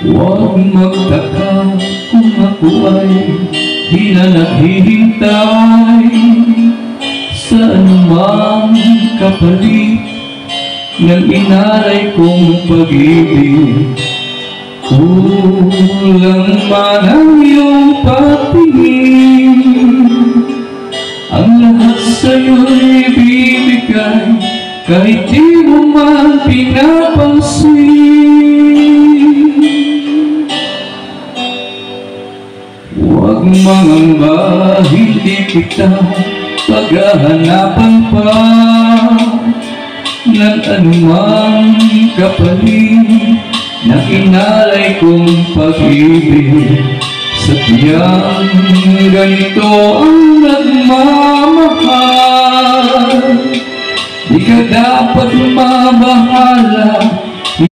Huwag magtaka kung ako ay di na naghihintay sa anumang kapalit ng inalay kong pag-ibig. Kulang man ang iyong patingin, ang lahat sa'yo'y ibibigay kahit di mo man pinapansin. Huwag mangamba, hindi kita paghahanapan pa ng anumang kapalit na inalay kong pag-ibig. Sadyang ganito ang nagmamahal, di ka dapat mabahala